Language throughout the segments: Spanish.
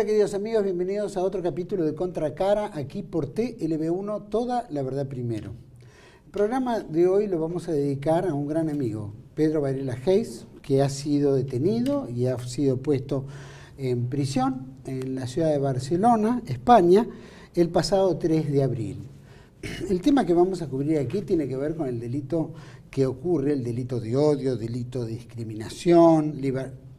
Hola queridos amigos, bienvenidos a otro capítulo de Contracara, aquí por TLB1, toda la verdad primero. El programa de hoy lo vamos a dedicar a un gran amigo, Pedro Varela Geis, que ha sido detenido y ha sido puesto en prisión en la ciudad de Barcelona, España, el pasado 3 de abril. El tema que vamos a cubrir aquí tiene que ver con el delito que ocurre, el delito de odio, delito de discriminación,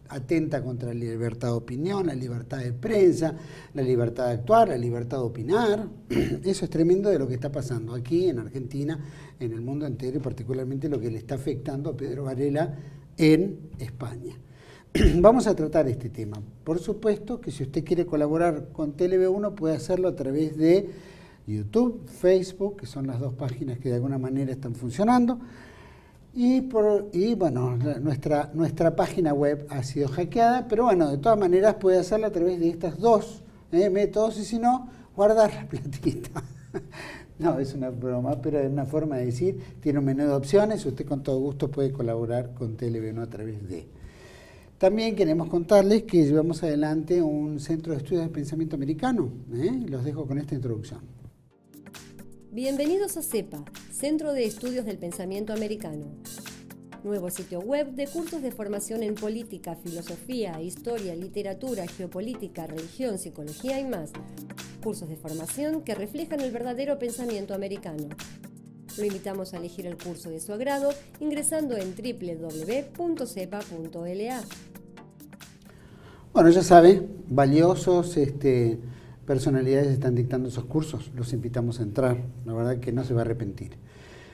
atenta contra la libertad de opinión, la libertad de prensa, la libertad de actuar, la libertad de opinar. Eso es tremendo de lo que está pasando aquí en Argentina, en el mundo entero y particularmente lo que le está afectando a Pedro Varela en España. Vamos a tratar este tema. Por supuesto que si usted quiere colaborar con TLB1 puede hacerlo a través de YouTube, Facebook, que son las dos páginas que de alguna manera están funcionando. Y bueno, nuestra página web ha sido hackeada, pero bueno, de todas maneras puede hacerlo a través de estos dos métodos y si no, guardar la platita. No, es una broma, pero es una forma de decir, tiene un menú de opciones, usted con todo gusto puede colaborar con TLB1 a través de. También queremos contarles que llevamos adelante un centro de estudios de pensamiento americano. Los dejo con esta introducción. Bienvenidos a CEPA, Centro de Estudios del Pensamiento Americano. Nuevo sitio web de cursos de formación en política, filosofía, historia, literatura, geopolítica, religión, psicología y más. Cursos de formación que reflejan el verdadero pensamiento americano. Lo invitamos a elegir el curso de su agrado ingresando en www.cepa.la. Bueno, ya sabe, valiosos personalidades están dictando esos cursos, los invitamos a entrar, la verdad que no se va a arrepentir.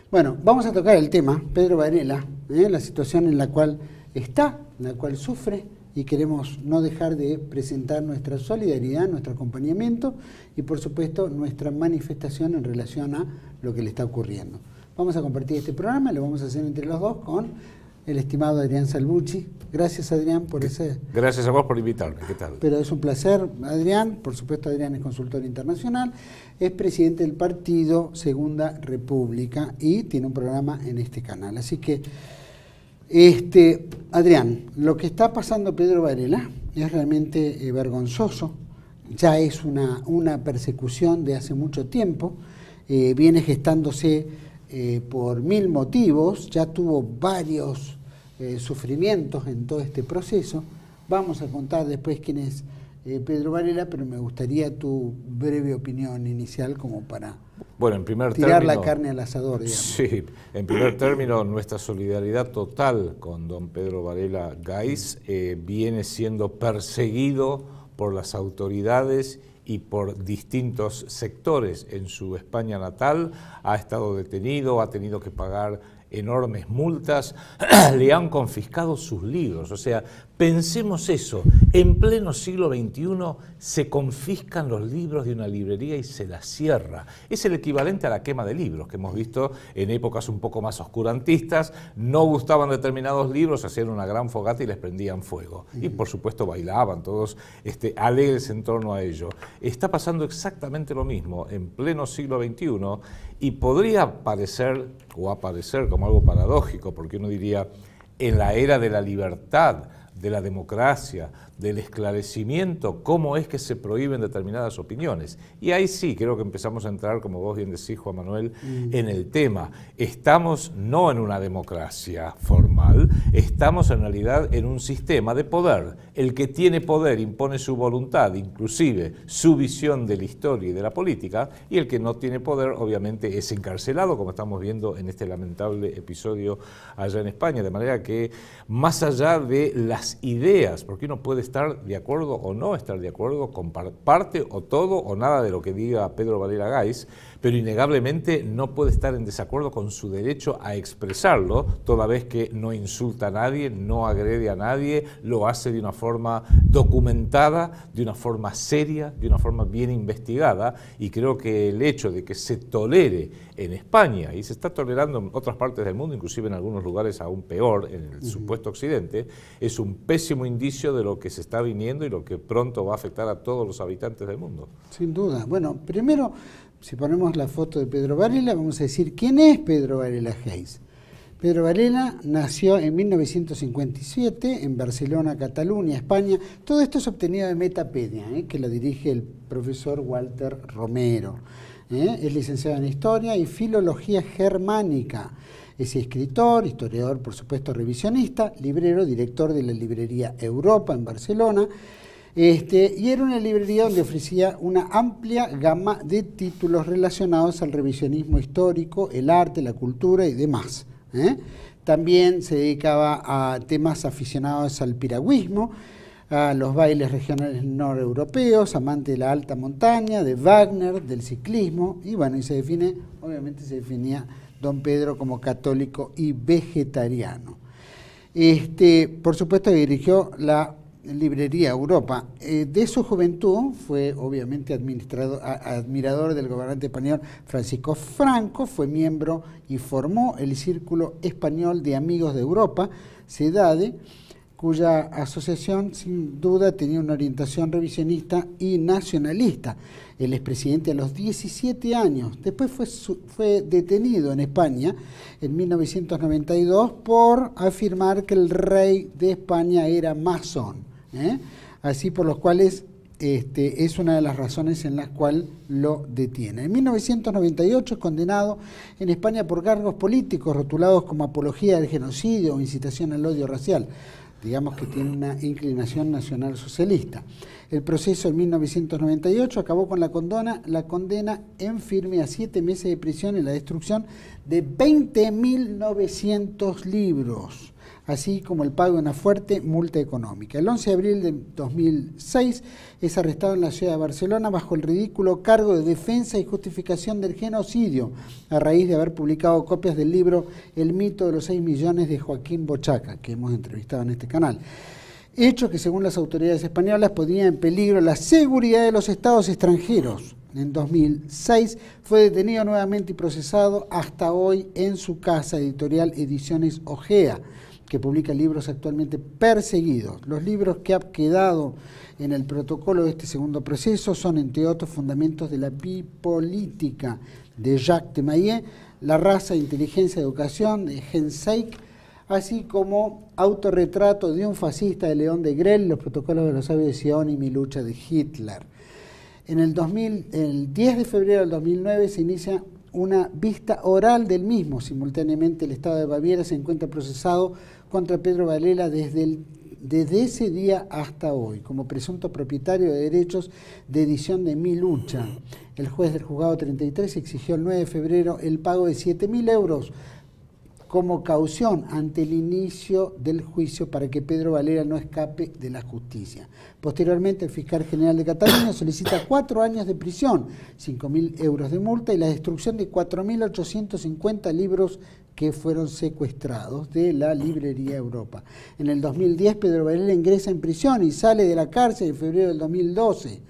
Bueno, vamos a tocar el tema, Pedro Varela, la situación en la cual está, en la cual sufre, y queremos no dejar de presentar nuestra solidaridad, nuestro acompañamiento y por supuesto nuestra manifestación en relación a lo que le está ocurriendo. Vamos a compartir este programa, lo vamos a hacer entre los dos con el estimado Adrián Salvucci. Gracias, Adrián, por ese... Gracias a vos por invitarme. ¿Qué tal? Pero es un placer, Adrián. Por supuesto, Adrián es consultor internacional, es presidente del partido Segunda República y tiene un programa en este canal. Así que, Adrián, lo que está pasando Pedro Varela es realmente vergonzoso. Ya es una persecución de hace mucho tiempo. Viene gestándose por 1000 motivos. Ya tuvo varios sufrimientos en todo este proceso. Vamos a contar después quién es Pedro Varela, pero me gustaría tu breve opinión inicial como para tirar la carne al asador, digamos. Sí, en primer término, nuestra solidaridad total con don Pedro Varela Geis viene siendo perseguido por las autoridades y por distintos sectores en su España natal. Ha estado detenido, ha tenido que pagar enormes multas, le han confiscado sus libros. O sea, pensemos eso, en pleno siglo XXI se confiscan los libros de una librería y se la cierra. Es el equivalente a la quema de libros que hemos visto en épocas un poco más oscurantistas. No gustaban determinados libros, hacían una gran fogata y les prendían fuego. Y por supuesto bailaban todos alegres en torno a ello. Está pasando exactamente lo mismo en pleno siglo XXI y podría parecer o aparecer como algo paradójico, porque uno diría, en la era de la libertad, de la democracia, del esclarecimiento, ¿cómo es que se prohíben determinadas opiniones? Y ahí sí, creo que empezamos a entrar, como vos bien decís, Juan Manuel, en el tema. Estamos no en una democracia formal, estamos en realidad en un sistema de poder. El que tiene poder impone su voluntad, inclusive su visión de la historia y de la política, y el que no tiene poder, obviamente, es encarcelado, como estamos viendo en este lamentable episodio allá en España. De manera que, más allá de las ideas, porque uno puede estar de acuerdo o no estar de acuerdo con parte o todo o nada de lo que diga Pedro Varela Geis, pero innegablemente no puede estar en desacuerdo con su derecho a expresarlo, toda vez que no insulta a nadie, no agrede a nadie, lo hace de una forma documentada, de una forma seria, de una forma bien investigada, y creo que el hecho de que se tolere en España, y se está tolerando en otras partes del mundo, inclusive en algunos lugares aún peor, en el supuesto occidente, es un pésimo indicio de lo que se está viniendo y lo que pronto va a afectar a todos los habitantes del mundo. Sin duda. Bueno, primero, si ponemos la foto de Pedro Varela, vamos a decir, ¿quién es Pedro Varela Geis? Pedro Varela nació en 1957 en Barcelona, Cataluña, España. Todo esto es obtenido de Metapedia, que lo dirige el profesor Walter Romero. Es licenciado en Historia y Filología Germánica. Es escritor, historiador, por supuesto, revisionista, librero, director de la librería Europa en Barcelona. Y era una librería donde ofrecía una amplia gama de títulos relacionados al revisionismo histórico, el arte, la cultura y demás. También se dedicaba a temas aficionados al piragüismo, a los bailes regionales noreuropeos, amante de la alta montaña, de Wagner, del ciclismo, y bueno, obviamente se definía don Pedro como católico y vegetariano. Por supuesto dirigió la librería Europa. De su juventud fue obviamente admirador del gobernante español Francisco Franco, fue miembro y formó el Círculo Español de Amigos de Europa, CEDADE, cuya asociación sin duda tenía una orientación revisionista y nacionalista. El expresidente a los 17 años, después fue detenido en España en 1992 por afirmar que el rey de España era masón. Así por los cuales es una de las razones en las cuales lo detiene. En 1998 es condenado en España por cargos políticos rotulados como apología del genocidio o incitación al odio racial. Digamos que tiene una inclinación nacional socialista. El proceso en 1998 acabó con la condena en firme a 7 meses de prisión y la destrucción de 20.900 libros, así como el pago de una fuerte multa económica. El 11 de abril de 2006 es arrestado en la ciudad de Barcelona bajo el ridículo cargo de defensa y justificación del genocidio, a raíz de haber publicado copias del libro El mito de los 6 millones de Joaquín Bochaca, que hemos entrevistado en este canal. Hecho que según las autoridades españolas ponía en peligro la seguridad de los estados extranjeros. En 2006 fue detenido nuevamente y procesado hasta hoy en su casa editorial Ediciones Ojea, que publica libros actualmente perseguidos. Los libros que han quedado en el protocolo de este segundo proceso son, entre otros, Fundamentos de la Bipolítica, de Jacques de Maillet, La raza, inteligencia, educación, de Henseik, así como Autorretrato de un fascista, de León de Grell, Los protocolos de los sabios de Sion y Mi lucha, de Hitler. El 10 de febrero del 2009 se inicia una vista oral del mismo. Simultáneamente el Estado de Baviera se encuentra procesado contra Pedro Varela desde ese día hasta hoy, como presunto propietario de derechos de edición de Mi lucha. El juez del juzgado 33 exigió el 9 de febrero el pago de 7.000 euros como caución ante el inicio del juicio para que Pedro Varela no escape de la justicia. Posteriormente, el fiscal general de Cataluña solicita 4 años de prisión, 5.000 euros de multa y la destrucción de 4.850 libros que fueron secuestrados de la librería Europa. En el 2010, Pedro Varela ingresa en prisión y sale de la cárcel en febrero del 2012.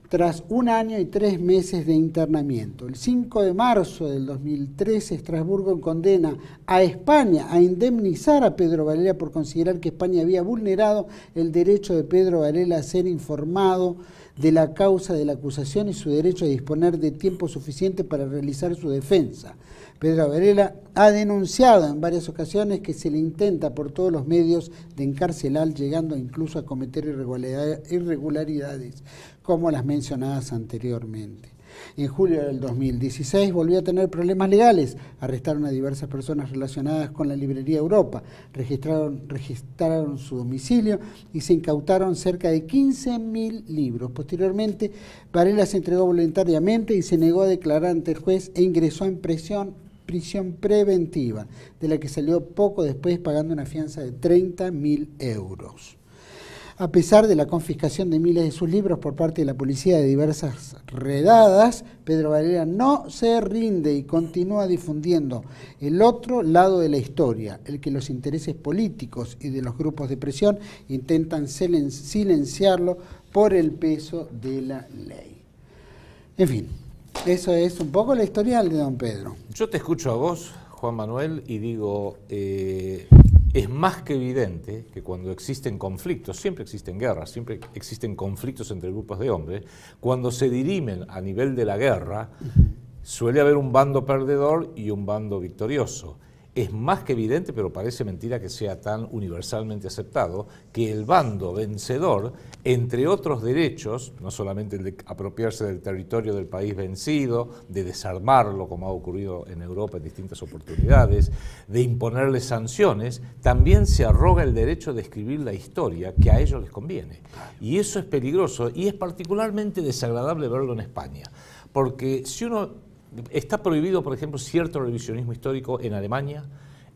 Tras 1 año y 3 meses de internamiento. El 5 de marzo del 2013, Estrasburgo condena a España a indemnizar a Pedro Varela por considerar que España había vulnerado el derecho de Pedro Varela a ser informado de la causa de la acusación y su derecho a disponer de tiempo suficiente para realizar su defensa. Pedro Varela ha denunciado en varias ocasiones que se le intenta por todos los medios de encarcelar, llegando incluso a cometer irregularidades, como las mencionadas anteriormente. En julio del 2016 volvió a tener problemas legales. Arrestaron a diversas personas relacionadas con la librería Europa, registraron su domicilio y se incautaron cerca de 15.000 libros. Posteriormente, Varela se entregó voluntariamente y se negó a declarar ante el juez e ingresó en prisión preventiva, de la que salió poco después pagando una fianza de 30.000 euros. A pesar de la confiscación de miles de sus libros por parte de la policía de diversas redadas, Pedro Varela no se rinde y continúa difundiendo el otro lado de la historia, el que los intereses políticos y de los grupos de presión intentan silenciarlo por el peso de la ley. En fin, eso es un poco la historial de don Pedro. Yo te escucho a vos, Juan Manuel, y digo, es más que evidente que cuando existen conflictos, siempre existen guerras, siempre existen conflictos entre grupos de hombres, cuando se dirimen a nivel de la guerra, suele haber un bando perdedor y un bando victorioso. es más que evidente, pero parece mentira que sea tan universalmente aceptado, que el bando vencedor, entre otros derechos, no solamente el de apropiarse del territorio del país vencido, de desarmarlo, como ha ocurrido en Europa en distintas oportunidades, de imponerle sanciones, también se arroga el derecho de escribir la historia que a ellos les conviene. Y eso es peligroso y es particularmente desagradable verlo en España, porque si uno... Está prohibido, por ejemplo, cierto revisionismo histórico en Alemania,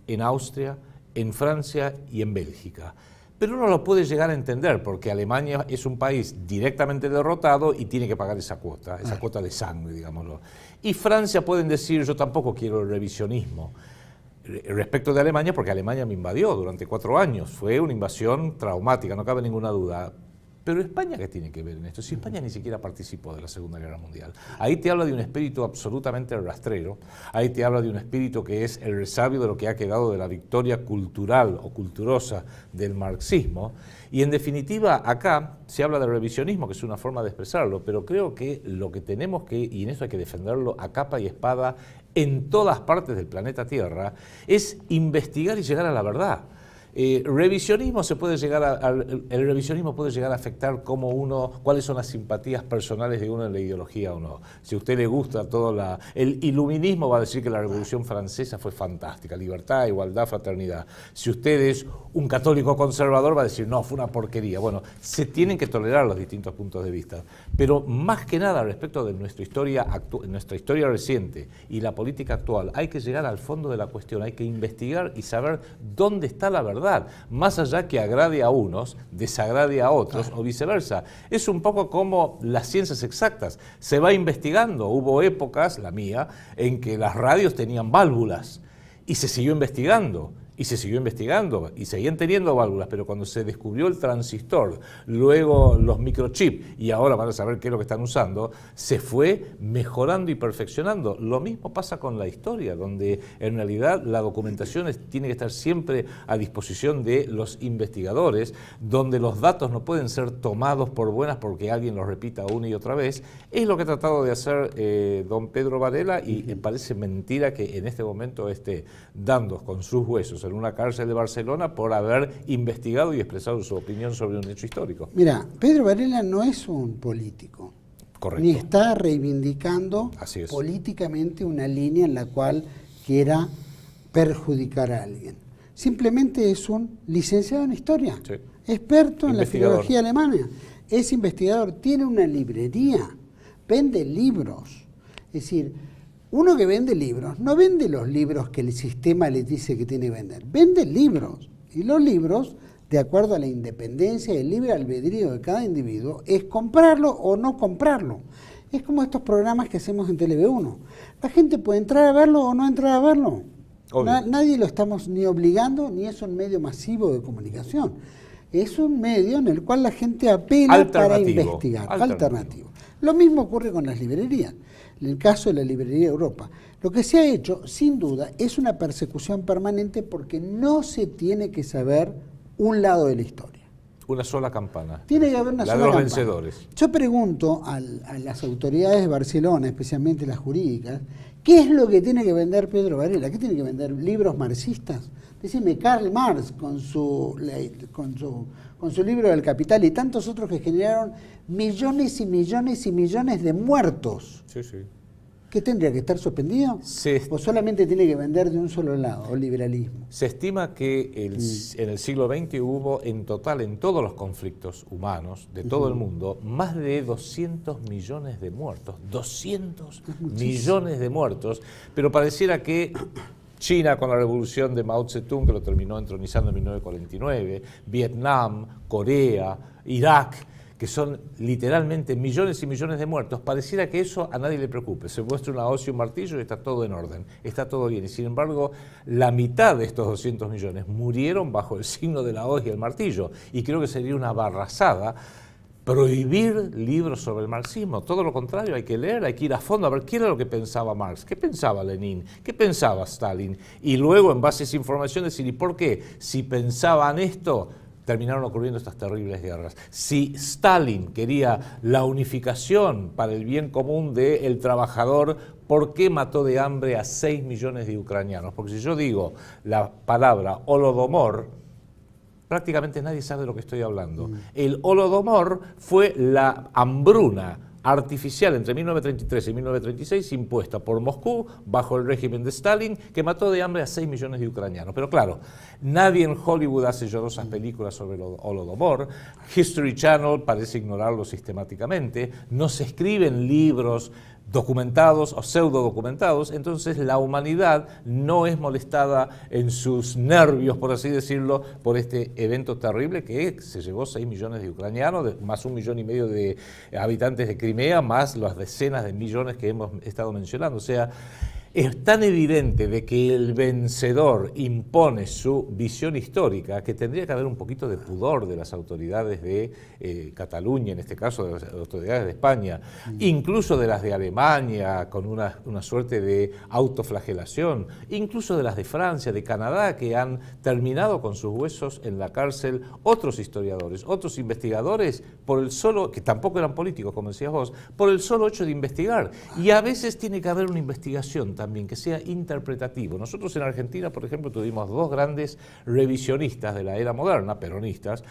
en Austria, en Francia y en Bélgica. Pero uno lo puede llegar a entender, porque Alemania es un país directamente derrotado y tiene que pagar esa cuota de sangre, digámoslo. Y Francia pueden decir, yo tampoco quiero el revisionismo respecto de Alemania, porque Alemania me invadió durante 4 años. Fue una invasión traumática, no cabe ninguna duda. Pero España, ¿qué tiene que ver en esto? Si España ni siquiera participó de la Segunda Guerra Mundial. Ahí te habla de un espíritu absolutamente rastrero, ahí te habla de un espíritu que es el resabio de lo que ha quedado de la victoria cultural o culturosa del marxismo. Y en definitiva, acá se habla de revisionismo, que es una forma de expresarlo, pero creo que lo que tenemos que, y en eso hay que defenderlo a capa y espada en todas partes del planeta Tierra, es investigar y llegar a la verdad. El revisionismo puede llegar a afectar cuáles son las simpatías personales de uno en la ideología o no. Si a usted le gusta el iluminismo, va a decir que la Revolución Francesa fue fantástica, libertad, igualdad, fraternidad. Si usted es un católico conservador, va a decir, no, fue una porquería. Bueno, se tienen que tolerar los distintos puntos de vista, pero más que nada respecto de nuestra historia reciente y la política actual, hay que llegar al fondo de la cuestión, hay que investigar y saber dónde está la verdad. Más allá que agrade a unos, desagrade a otros o viceversa. Es un poco como las ciencias exactas. Se va investigando. Hubo épocas, la mía, en que las radios tenían válvulas y se siguió investigando. Y se siguió investigando y seguían teniendo válvulas, pero cuando se descubrió el transistor, luego los microchips y ahora van a saber qué es lo que están usando, se fue mejorando y perfeccionando. Lo mismo pasa con la historia, donde en realidad la documentación tiene que estar siempre a disposición de los investigadores, donde los datos no pueden ser tomados por buenas porque alguien los repita una y otra vez. Es lo que ha tratado de hacer don Pedro Varela y me parece mentira que en este momento esté dando con sus huesos en una cárcel de Barcelona por haber investigado y expresado su opinión sobre un hecho histórico. Mira, Pedro Varela no es un político. Correcto. Ni está reivindicando políticamente una línea en la cual quiera perjudicar a alguien. Simplemente es un licenciado en historia, experto en la filología alemana, es investigador, tiene una librería, vende libros. Es decir, uno que vende libros, no vende los libros que el sistema le dice que tiene que vender, vende libros. Y los libros, de acuerdo a la independencia y el libre albedrío de cada individuo, es comprarlo o no comprarlo. Es como estos programas que hacemos en TV1. La gente puede entrar a verlo o no entrar a verlo. Nadie lo estamos ni obligando, ni es un medio masivo de comunicación. Es un medio en el cual la gente apela para investigar. Alternativo. Lo mismo ocurre con las librerías. En el caso de la librería Europa, lo que se ha hecho, sin duda, es una persecución permanente porque no se tiene que saber un lado de la historia. Una sola campana. Tiene que haber una sola campana. La de los vencedores. Yo pregunto a las autoridades de Barcelona, especialmente las jurídicas, ¿qué es lo que tiene que vender Pedro Varela? ¿Qué tiene que vender? ¿Libros marxistas? Decime, Karl Marx con su libro del Capital y tantos otros que generaron millones y millones y millones de muertos. Sí, sí. ¿Qué tendría que estar suspendido? ¿O solamente tiene que vender de un solo lado, o liberalismo? Se estima que en el siglo XX hubo en total, en todos los conflictos humanos de todo el mundo, más de 200 millones de muertos. 200 millones de muertos, pero pareciera que China con la revolución de Mao Zedong, que lo terminó entronizando en 1949, Vietnam, Corea, Irak, que son literalmente millones y millones de muertos, pareciera que eso a nadie le preocupe. Se muestra una hoz y un martillo y está todo en orden, está todo bien. Y sin embargo, la mitad de estos 200 millones murieron bajo el signo de la hoz y el martillo. Y creo que sería una barrazada prohibir libros sobre el marxismo. Todo lo contrario, hay que leer, hay que ir a fondo a ver qué era lo que pensaba Marx, qué pensaba Lenin, qué pensaba Stalin. Y luego, en base a esa información, decir, ¿y por qué? Si pensaban esto, terminaron ocurriendo estas terribles guerras. Si Stalin quería la unificación para el bien común del trabajador, ¿por qué mató de hambre a 6 millones de ucranianos? Porque si yo digo la palabra Holodomor, prácticamente nadie sabe de lo que estoy hablando. El Holodomor fue la hambruna artificial entre 1933 y 1936 impuesta por Moscú bajo el régimen de Stalin, que mató de hambre a 6 millones de ucranianos. Pero claro, nadie en Hollywood hace llorosas películas sobre el Holodomor. History Channel parece ignorarlo sistemáticamente. No se escriben libros documentados o pseudo documentados, entonces la humanidad no es molestada en sus nervios, por así decirlo, por este evento terrible que se llevó 6 millones de ucranianos, más 1,5 millones de habitantes de Crimea, más las decenas de millones que hemos estado mencionando. O sea, es tan evidente de que el vencedor impone su visión histórica que tendría que haber un poquito de pudor de las autoridades de Cataluña, en este caso de las autoridades de España, incluso de las de Alemania, con una suerte de autoflagelación, incluso de las de Francia, de Canadá, que han terminado con sus huesos en la cárcel otros historiadores, otros investigadores, por el solo, que tampoco eran políticos, como decías vos, por el solo hecho de investigar. Y a veces tiene que haber una investigación también que sea interpretativo. Nosotros en Argentina, por ejemplo, tuvimos 2 grandes revisionistas de la era moderna, peronistas.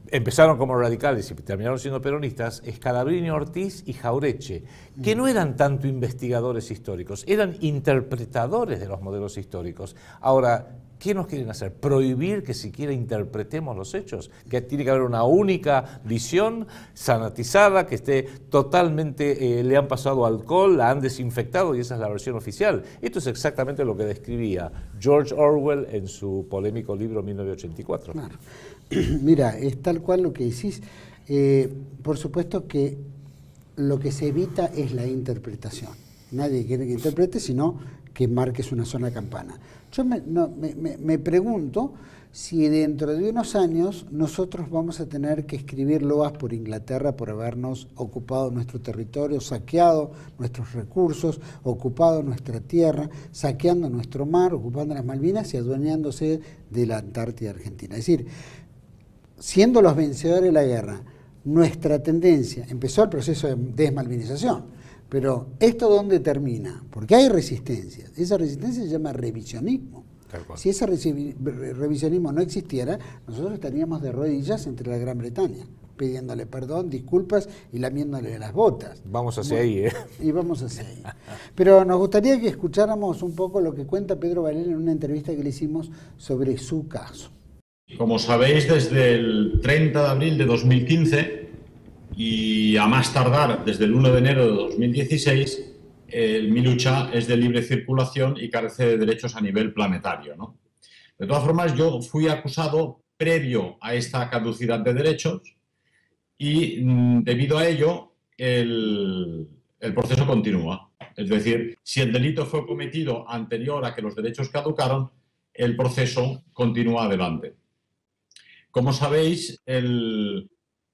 Empezaron como radicales y terminaron siendo peronistas, Scalabrini Ortiz y Jauretche, que no eran tanto investigadores históricos, eran interpretadores de los modelos históricos. Ahora, ¿qué nos quieren hacer? ¿Prohibir que siquiera interpretemos los hechos? Que tiene que haber una única visión sanatizada, que esté totalmente, le han pasado alcohol, la han desinfectado y esa es la versión oficial. Esto es exactamente lo que describía George Orwell en su polémico libro 1984. Claro. Mira, es tal cual lo que decís. Por supuesto que lo que se evita es la interpretación. Nadie quiere que interprete, sino que marques una sola campana. Yo me pregunto si dentro de unos años nosotros vamos a tener que escribir loas por Inglaterra por habernos ocupado nuestro territorio, saqueado nuestros recursos, ocupado nuestra tierra, saqueando nuestro mar, ocupando las Malvinas y adueñándose de la Antártida Argentina. Es decir, siendo los vencedores de la guerra, nuestra tendencia, empezó el proceso de desmalvinización, pero ¿esto dónde termina? Porque hay resistencia. Esa resistencia se llama revisionismo. Si ese revisionismo no existiera, nosotros estaríamos de rodillas entre la Gran Bretaña, pidiéndole perdón, disculpas y lamiéndole las botas. Vamos hacia ahí, ¿eh? Y vamos hacia ahí. Pero nos gustaría que escucháramos un poco lo que cuenta Pedro Varela en una entrevista que le hicimos sobre su caso. Como sabéis, desde el 30 de abril de 2015 y a más tardar desde el 1 de enero de 2016, mi lucha es de libre circulación y carece de derechos a nivel planetario, ¿no? De todas formas, yo fui acusado previo a esta caducidad de derechos y debido a ello el proceso continúa. Es decir, si el delito fue cometido anterior a que los derechos caducaron, el proceso continúa adelante. Como sabéis, el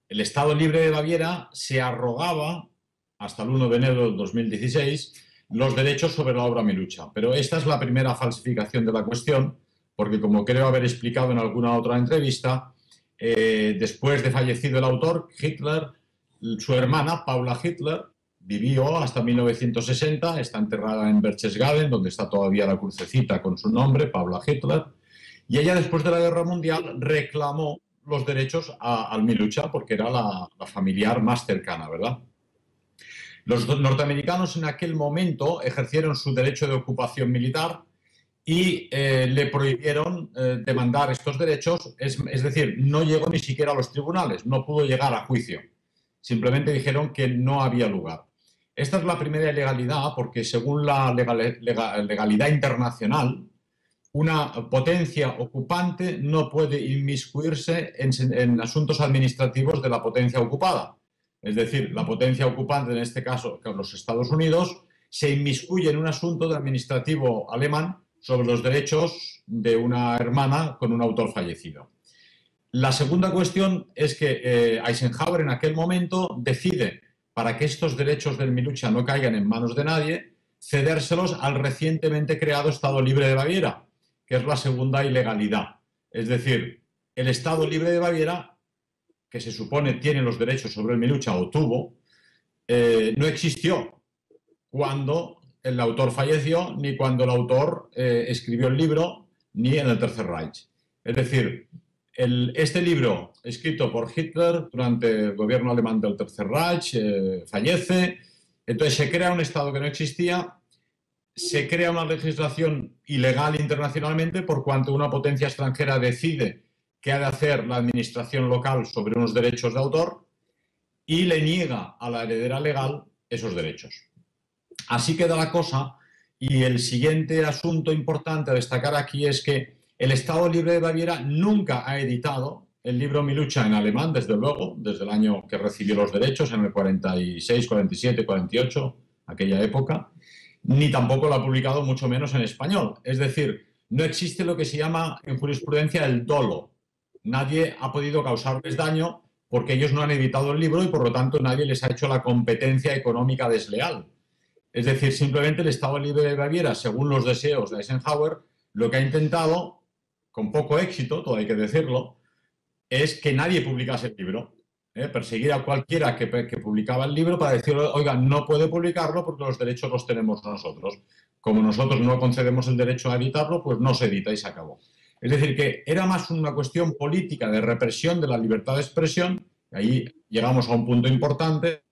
Estado Libre de Baviera se arrogaba, hasta el 1 de enero del 2016, los derechos sobre la obra Mi Lucha. Pero esta es la primera falsificación de la cuestión, porque como creo haber explicado en alguna otra entrevista, después de fallecido el autor, Hitler, su hermana, Paula Hitler, vivió hasta 1960, está enterrada en Berchtesgaden, donde está todavía la crucecita con su nombre, Paula Hitler. Y ella, después de la Guerra Mundial, reclamó los derechos al Mi Lucha porque era la familiar más cercana, ¿verdad? Los norteamericanos en aquel momento ejercieron su derecho de ocupación militar y le prohibieron demandar estos derechos, es decir, no llegó ni siquiera a los tribunales, no pudo llegar a juicio. Simplemente dijeron que no había lugar. Esta es la primera ilegalidad porque, según la legalidad internacional, una potencia ocupante no puede inmiscuirse en asuntos administrativos de la potencia ocupada. Es decir, la potencia ocupante, en este caso los Estados Unidos, se inmiscuye en un asunto administrativo alemán sobre los derechos de una hermana con un autor fallecido. La segunda cuestión es que Eisenhower en aquel momento decide, para que estos derechos del Mi Lucha no caigan en manos de nadie, cedérselos al recientemente creado Estado Libre de Baviera, que es la segunda ilegalidad. Es decir, el Estado Libre de Baviera, que se supone tiene los derechos sobre el Milucha o tuvo, no existió cuando el autor falleció, ni cuando el autor escribió el libro, ni en el Tercer Reich. Es decir, este libro, escrito por Hitler durante el gobierno alemán del Tercer Reich, fallece, entonces se crea un Estado que no existía, se crea una legislación ilegal internacionalmente por cuanto una potencia extranjera decide qué ha de hacer la administración local sobre unos derechos de autor y le niega a la heredera legal esos derechos. Así queda la cosa, y el siguiente asunto importante a destacar aquí es que el Estado Libre de Baviera nunca ha editado el libro Milucha en alemán, desde luego, desde el año que recibió los derechos, en el 46, 47, 48, aquella época, ni tampoco lo ha publicado, mucho menos en español. Es decir, no existe lo que se llama en jurisprudencia el dolo. Nadie ha podido causarles daño porque ellos no han editado el libro y por lo tanto nadie les ha hecho la competencia económica desleal. Es decir, simplemente el Estado Libre de Baviera, según los deseos de Eisenhower, lo que ha intentado, con poco éxito, todo hay que decirlo, es que nadie publicase el libro. Perseguir a cualquiera que publicaba el libro para decirle, oiga, no puede publicarlo porque los derechos los tenemos nosotros. Como nosotros no concedemos el derecho a editarlo, pues no se edita y se acabó. Es decir, que era más una cuestión política de represión de la libertad de expresión, y ahí llegamos a un punto importante,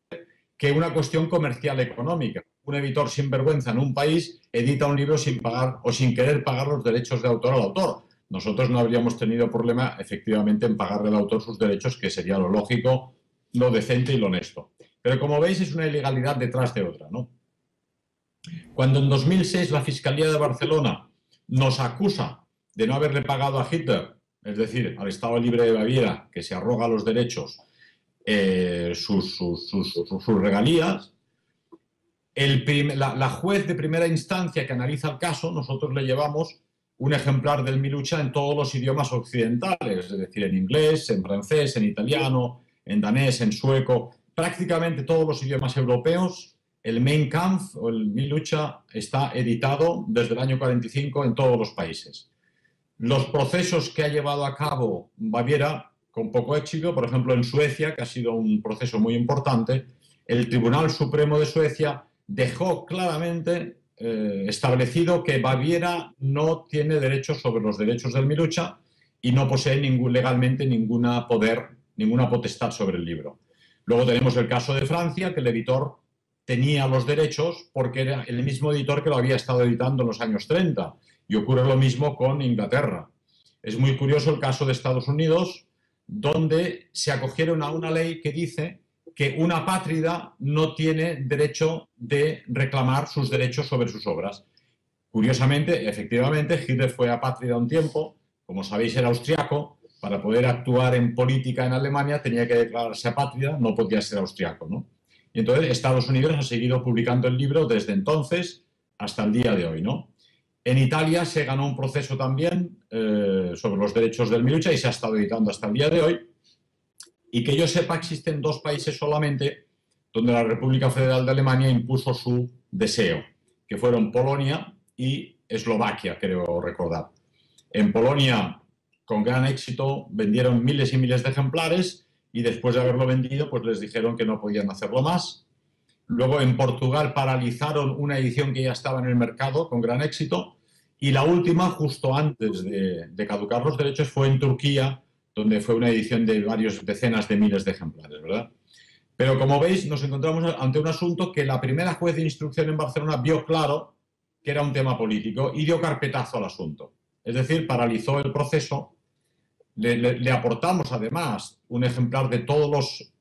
que una cuestión comercial económica. Un editor sin vergüenza en un país edita un libro sin pagar o sin querer pagar los derechos de autor al autor. Nosotros no habríamos tenido problema, efectivamente, en pagarle al autor sus derechos, que sería lo lógico, lo decente y lo honesto. Pero como veis, es una ilegalidad detrás de otra, ¿no? Cuando en 2006 la Fiscalía de Barcelona nos acusa de no haberle pagado a Hitler, es decir, al Estado Libre de Baviera, que se arroga los derechos, sus regalías, la juez de primera instancia que analiza el caso, nosotros le llevamos un ejemplar del Milucha en todos los idiomas occidentales, es decir, en inglés, en francés, en italiano, en danés, en sueco, prácticamente todos los idiomas europeos. El Mein Kampf o el Milucha está editado desde el año 45 en todos los países. Los procesos que ha llevado a cabo Baviera, con poco éxito, por ejemplo en Suecia, que ha sido un proceso muy importante, el Tribunal Supremo de Suecia dejó claramente establecido que Baviera no tiene derechos sobre los derechos del Milucha y no posee legalmente ninguna potestad sobre el libro. Luego tenemos el caso de Francia, que el editor tenía los derechos porque era el mismo editor que lo había estado editando en los años 30, y ocurre lo mismo con Inglaterra. Es muy curioso el caso de Estados Unidos, donde se acogieron a una ley que dice que una apátrida no tiene derecho de reclamar sus derechos sobre sus obras. Curiosamente, efectivamente, Hitler fue apátrida un tiempo, como sabéis era austriaco, para poder actuar en política en Alemania tenía que declararse apátrida, no podía ser austriaco, ¿no? Y entonces Estados Unidos ha seguido publicando el libro desde entonces hasta el día de hoy, ¿no? En Italia se ganó un proceso también sobre los derechos del Milucha y se ha estado editando hasta el día de hoy. Y que yo sepa, existen dos países solamente donde la República Federal de Alemania impuso su deseo, que fueron Polonia y Eslovaquia, creo recordar. En Polonia, con gran éxito, vendieron miles y miles de ejemplares y después de haberlo vendido, pues les dijeron que no podían hacerlo más. Luego en Portugal paralizaron una edición que ya estaba en el mercado con gran éxito. Y la última, justo antes de caducar los derechos, fue en Turquía, donde fue una edición de varias decenas de miles de ejemplares, ¿verdad? Pero como veis, nos encontramos ante un asunto que la primera juez de instrucción en Barcelona vio claro que era un tema político y dio carpetazo al asunto. Es decir, paralizó el proceso. Le aportamos además un ejemplar de todas las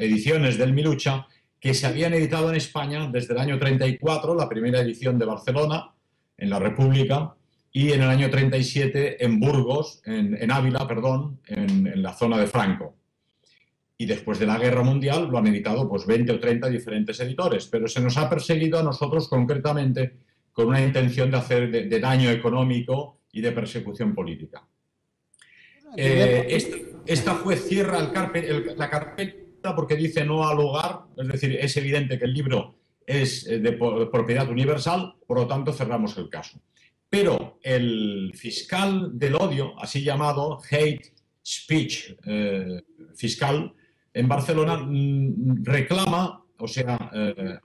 ediciones del Milucha que se habían editado en España desde el año 34, la primera edición de Barcelona, en la República, y en el año 37 en Burgos, en Ávila, perdón, en la zona de Franco. Y después de la Guerra Mundial lo han editado pues 20 o 30 diferentes editores, pero se nos ha perseguido a nosotros concretamente con una intención de hacer de daño económico y de persecución política. Esta juez cierra la carpeta porque dice no al lugar, es decir, es evidente que el libro es de propiedad universal, por lo tanto cerramos el caso. Pero el fiscal del odio, así llamado Hate speech fiscal en Barcelona, reclama, o sea,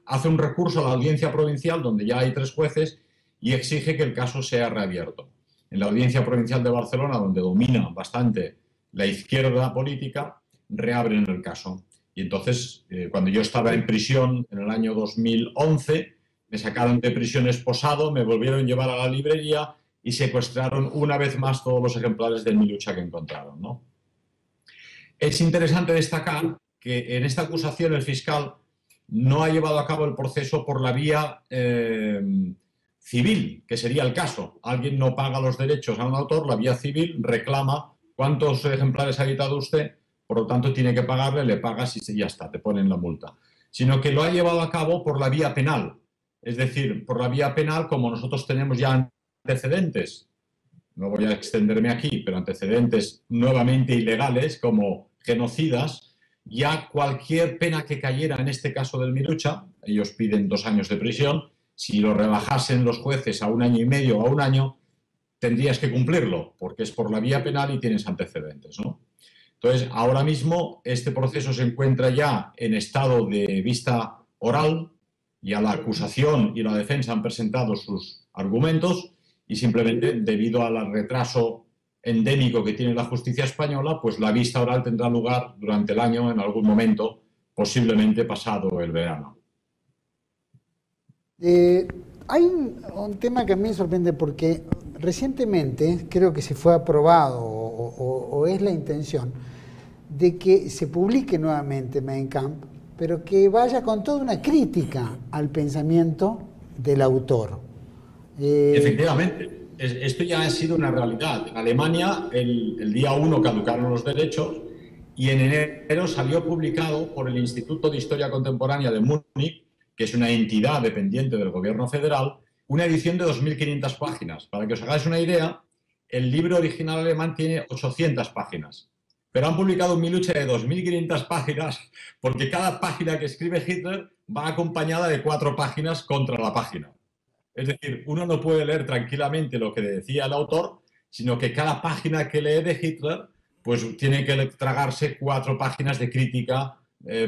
hace un recurso a la audiencia provincial donde ya hay 3 jueces y exige que el caso sea reabierto. En la audiencia provincial de Barcelona, donde domina bastante la izquierda política, reabren el caso. Y entonces, cuando yo estaba en prisión en el año 2011, me sacaron de prisión esposado, me volvieron a llevar a la librería y secuestraron una vez más todos los ejemplares del Milucha que encontraron, ¿no? Es interesante destacar que en esta acusación el fiscal no ha llevado a cabo el proceso por la vía civil, que sería el caso. Alguien no paga los derechos a un autor, la vía civil reclama cuántos ejemplares ha editado usted, por lo tanto tiene que pagarle, le pagas y ya está, te ponen la multa. Sino que lo ha llevado a cabo por la vía penal. Es decir, por la vía penal, como nosotros tenemos ya antecedentes, no voy a extenderme aquí, pero antecedentes nuevamente ilegales como genocidas, ya cualquier pena que cayera en este caso del Milucha, ellos piden 2 años de prisión, si lo rebajasen los jueces a 1 año y medio o a 1 año, tendrías que cumplirlo, porque es por la vía penal y tienes antecedentes, ¿no? Entonces, ahora mismo este proceso se encuentra ya en estado de vista oral, ya la acusación y la defensa han presentado sus argumentos y simplemente debido al retraso endémico que tiene la justicia española, pues la vista oral tendrá lugar durante el año en algún momento, posiblemente pasado el verano. Hay un tema que a mí me sorprende porque recientemente creo que se fue aprobado o es la intención de que se publique nuevamente Mein Kampf, pero que vaya con toda una crítica al pensamiento del autor. Efectivamente, esto ya ha sido una realidad. En Alemania el día 1 caducaron los derechos y en enero salió publicado por el Instituto de Historia Contemporánea de Múnich, que es una entidad dependiente del gobierno federal, una edición de 2.500 páginas. Para que os hagáis una idea, el libro original alemán tiene 800 páginas. Pero han publicado un Milucha de 2.500 páginas porque cada página que escribe Hitler va acompañada de 4 páginas contra la página. Es decir, uno no puede leer tranquilamente lo que decía el autor, sino que cada página que lee de Hitler pues tiene que tragarse 4 páginas de crítica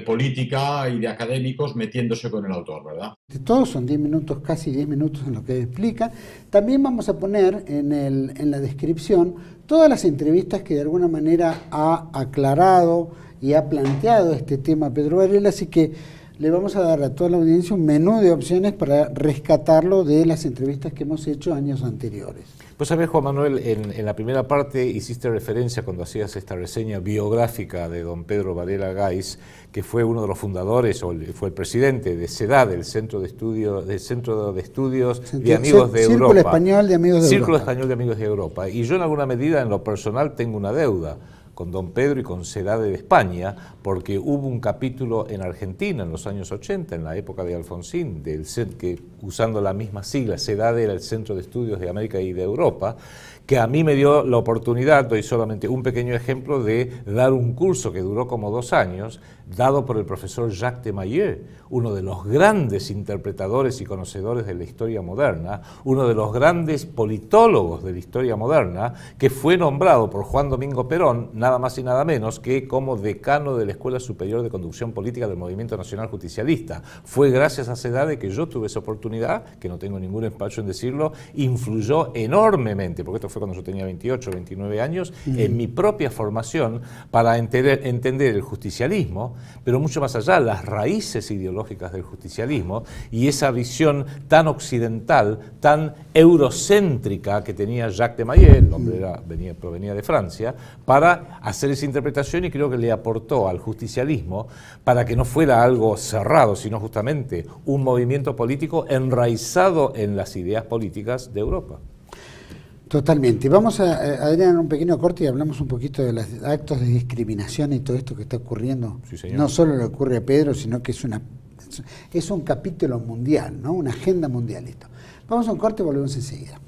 política y de académicos metiéndose con el autor, ¿verdad? Todos son 10 minutos, casi 10 minutos en lo que explica. También vamos a poner en la descripción todas las entrevistas que de alguna manera ha aclarado y ha planteado este tema Pedro Varela, así que le vamos a dar a toda la audiencia un menú de opciones para rescatarlo de las entrevistas que hemos hecho años anteriores. Pues a ver, Juan Manuel, en la primera parte hiciste referencia cuando hacías esta reseña biográfica de don Pedro Varela Gais, que fue uno de los fundadores, o fue el presidente de CEDAD, el Centro de Estudios de Amigos de Europa. Círculo Español de Amigos de Europa. Círculo Español de Amigos de Europa. Y yo en alguna medida, en lo personal, tengo una deuda con don Pedro y con CEDAD de España, porque hubo un capítulo en Argentina en los años 80, en la época de Alfonsín, que usando la misma sigla, CEDAD era el Centro de Estudios de América y de Europa, que a mí me dio la oportunidad, doy solamente un pequeño ejemplo, de dar un curso que duró como 2 años, dado por el profesor Jacques de Maillet, uno de los grandes interpretadores y conocedores de la historia moderna, uno de los grandes politólogos de la historia moderna, que fue nombrado por Juan Domingo Perón, nada más y nada menos que como decano de la Escuela Superior de Conducción Política del Movimiento Nacional Justicialista. Fue gracias a CEDAD que yo tuve esa oportunidad, que no tengo ningún empacho en decirlo, influyó enormemente, porque esto fue cuando yo tenía 28, 29 años, en mi propia formación para entender el justicialismo, pero mucho más allá, las raíces ideológicas del justicialismo y esa visión tan occidental, tan eurocéntrica que tenía Jacques de Maillet, el hombre provenía de Francia, para hacer esa interpretación, y creo que le aportó al justicialismo para que no fuera algo cerrado, sino justamente un movimiento político enraizado en las ideas políticas de Europa. Totalmente. Vamos a Adrián, un pequeño corte y hablamos un poquito de los actos de discriminación y todo esto que está ocurriendo. Sí, señor. No solo le ocurre a Pedro, sino que es un capítulo mundial, ¿no? Una agenda mundial esto. Vamos a un corte y volvemos enseguida.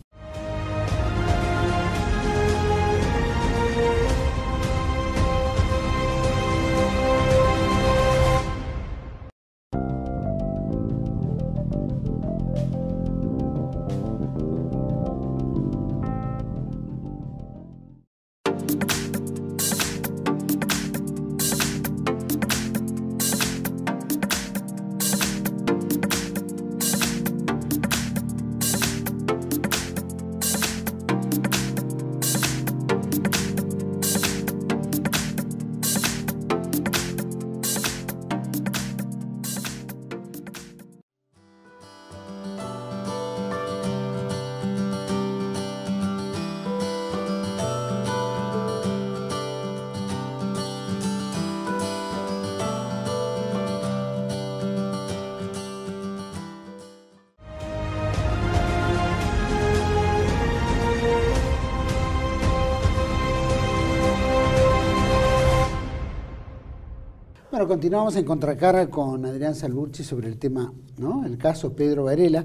Bueno, continuamos en Contracara con Adrián Salvucci sobre el tema, ¿no? El caso Pedro Varela.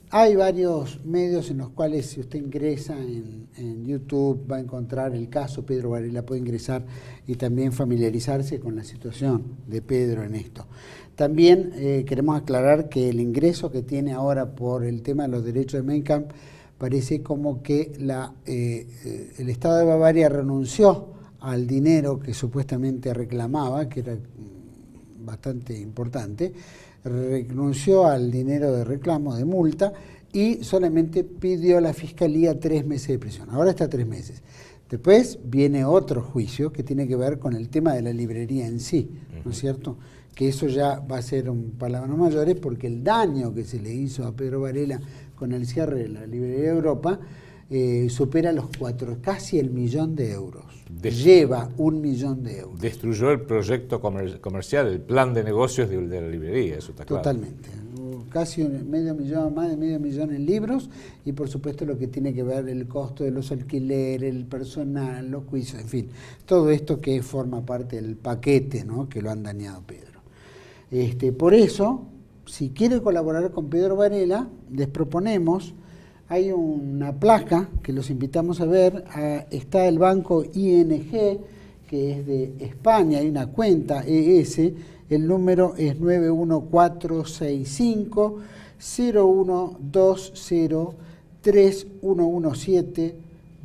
Hay varios medios en los cuales, si usted ingresa en YouTube, va a encontrar el caso Pedro Varela, puede ingresar y también familiarizarse con la situación de Pedro en esto. También queremos aclarar que el ingreso que tiene ahora por el tema de los derechos de Mein Kampf parece como que el Estado de Bavaria renunció al dinero que supuestamente reclamaba, que era bastante importante, renunció al dinero de reclamo, de multa, y solamente pidió a la Fiscalía 3 meses de prisión. Ahora está 3 meses. Después viene otro juicio que tiene que ver con el tema de la librería en sí, ¿no es cierto? Que eso ya va a ser un palabras mayores, porque el daño que se le hizo a Pedro Varela con el cierre de la librería de Europa supera los casi el 1.000.000 de euros. Lleva 1.000.000 de euros. Destruyó el proyecto comercial, el plan de negocios de la librería, eso está claro. Totalmente. Casi más de medio millón en libros, y por supuesto lo que tiene que ver el costo de los alquileres, el personal, los juicios, en fin, todo esto que forma parte del paquete, ¿no?, que lo han dañado Pedro. Por eso, si quiere colaborar con Pedro Varela, les proponemos, hay una placa que los invitamos a ver, está el banco ING, que es de España, hay una cuenta ES, el número es 91465 0120 3117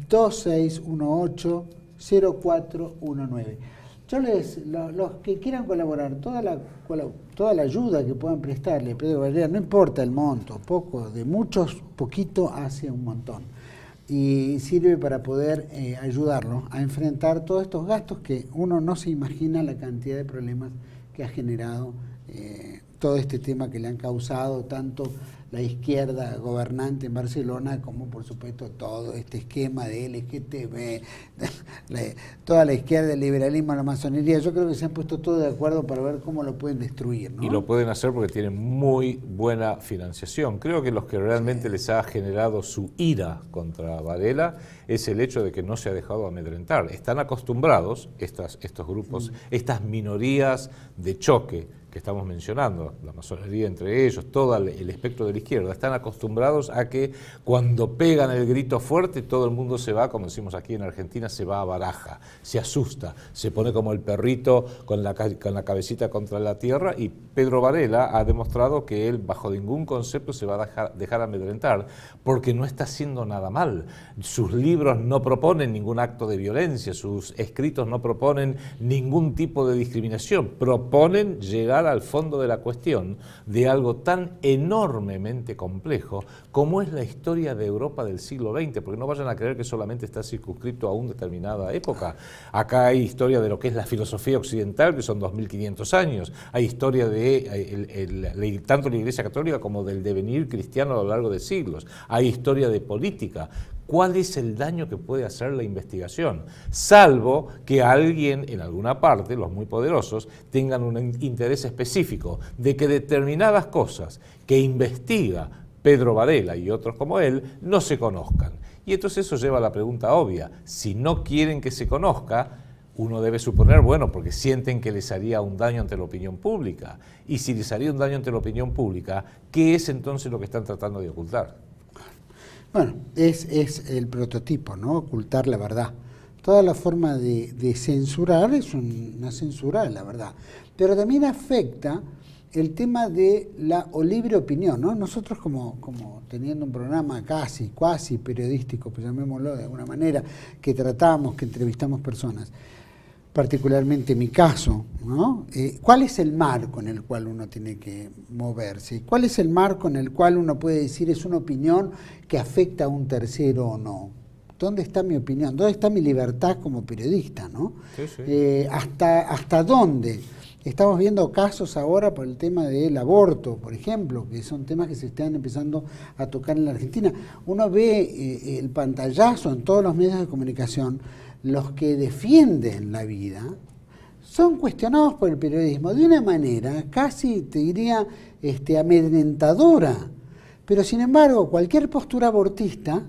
2618 0419. Los que quieran colaborar, toda la ayuda que puedan prestarle a Pedro Varela, no importa el monto, poco, de muchos, poquito hace un montón. Y sirve para poder ayudarlo a enfrentar todos estos gastos que uno no se imagina la cantidad de problemas que ha generado todo este tema que le han causado tanto la izquierda gobernante en Barcelona como por supuesto todo este esquema de LGTB, toda la izquierda, el liberalismo, la masonería. Yo creo que se han puesto todos de acuerdo para ver cómo lo pueden destruir, ¿no? Y lo pueden hacer porque tienen muy buena financiación. Creo que los que realmente les ha generado su ira contra Varela es el hecho de que no se ha dejado amedrentar. Están acostumbrados estos grupos, estas minorías de choque que estamos mencionando, la masonería entre ellos, todo el espectro de la izquierda, están acostumbrados a que cuando pegan el grito fuerte todo el mundo se va, como decimos aquí en Argentina, se va a baraja, se asusta, se pone como el perrito con la cabecita contra la tierra, y Pedro Varela ha demostrado que él bajo ningún concepto se va a dejar amedrentar, porque no está haciendo nada mal. Sus libros no proponen ningún acto de violencia, sus escritos no proponen ningún tipo de discriminación, proponen llegar al fondo de la cuestión de algo tan enormemente complejo como es la historia de Europa del siglo XX, porque no vayan a creer que solamente está circunscrito a una determinada época. Acá hay historia de lo que es la filosofía occidental, que son 2500 años, hay historia de tanto la Iglesia Católica como del devenir cristiano a lo largo de siglos, hay historia de política. ¿Cuál es el daño que puede hacer la investigación? Salvo que alguien en alguna parte, los muy poderosos, tengan un interés específico de que determinadas cosas que investiga Pedro Varela y otros como él no se conozcan. Y entonces eso lleva a la pregunta obvia: si no quieren que se conozca, uno debe suponer, bueno, porque sienten que les haría un daño ante la opinión pública. Y si les haría un daño ante la opinión pública, ¿qué es entonces lo que están tratando de ocultar? Bueno, es el prototipo, ¿no? Ocultar la verdad. Toda la forma de censurar es una censura de la verdad. Pero también afecta el tema de la o libre opinión, ¿no? Nosotros como teniendo un programa cuasi periodístico, pues llamémoslo de alguna manera, que tratamos, que entrevistamos personas, particularmente en mi caso, ¿no? ¿Cuál es el marco en el cual uno tiene que moverse? ¿Cuál es el marco en el cual uno puede decir es una opinión que afecta a un tercero o no? ¿Dónde está mi opinión? ¿Dónde está mi libertad como periodista, ¿no? Sí, sí. ¿Hasta dónde? Estamos viendo casos ahora por el tema del aborto, por ejemplo, que son temas que se están empezando a tocar en la Argentina. Uno ve el pantallazo en todos los medios de comunicación. Los que defienden la vida son cuestionados por el periodismo de una manera casi, te diría, amedrentadora. Pero sin embargo, cualquier postura abortista,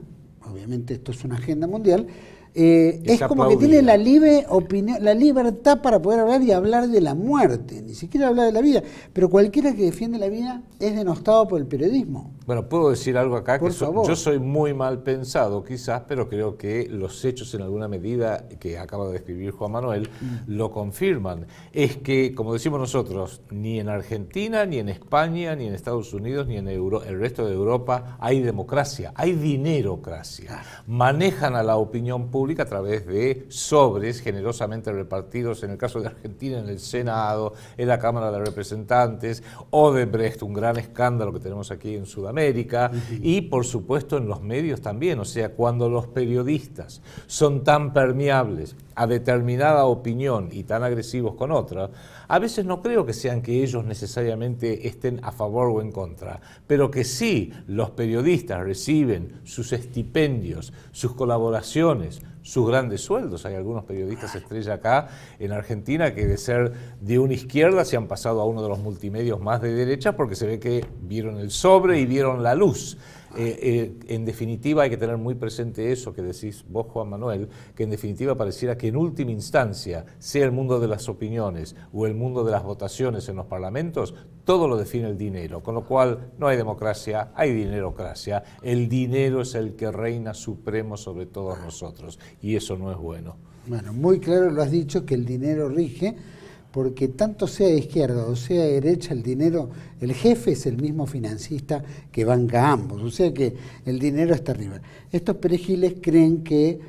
obviamente esto es una agenda mundial, es como que tiene la libre opinión, la libertad para poder hablar y hablar de la muerte, ni siquiera hablar de la vida. Pero cualquiera que defiende la vida es denostado por el periodismo. Bueno, puedo decir algo acá, Por que favor. yo soy muy mal pensado quizás, pero creo que los hechos en alguna medida que acaba de describir Juan Manuel lo confirman. Es que, como decimos nosotros, ni en Argentina, ni en España, ni en Estados Unidos, ni en el resto de Europa hay democracia, hay dinerocracia. Manejan a la opinión pública a través de sobres generosamente repartidos, en el caso de Argentina, en el Senado, en la Cámara de Representantes, Odebrecht, un gran escándalo que tenemos aquí en Sudamérica, y por supuesto en los medios también. O sea, cuando los periodistas son tan permeables a determinada opinión y tan agresivos con otra, a veces no creo que sean que ellos necesariamente estén a favor o en contra, pero que sí los periodistas reciben sus estipendios, sus colaboraciones, sus grandes sueldos. Hay algunos periodistas estrella acá en Argentina que de ser de una izquierda se han pasado a uno de los multimedios más de derecha porque se ve que vieron el sobre y vieron la luz. En definitiva hay que tener muy presente eso que decís vos, Juan Manuel, que en definitiva pareciera que en última instancia, sea el mundo de las opiniones o el mundo de las votaciones en los parlamentos, todo lo define el dinero, con lo cual no hay democracia, hay dinerocracia. El dinero es el que reina supremo sobre todos nosotros y eso no es bueno. Bueno, muy claro lo has dicho, que el dinero rige, porque tanto sea de izquierda o sea de derecha, el dinero, el jefe es el mismo financista que banca a ambos, o sea que el dinero está arriba. Estos perejiles creen que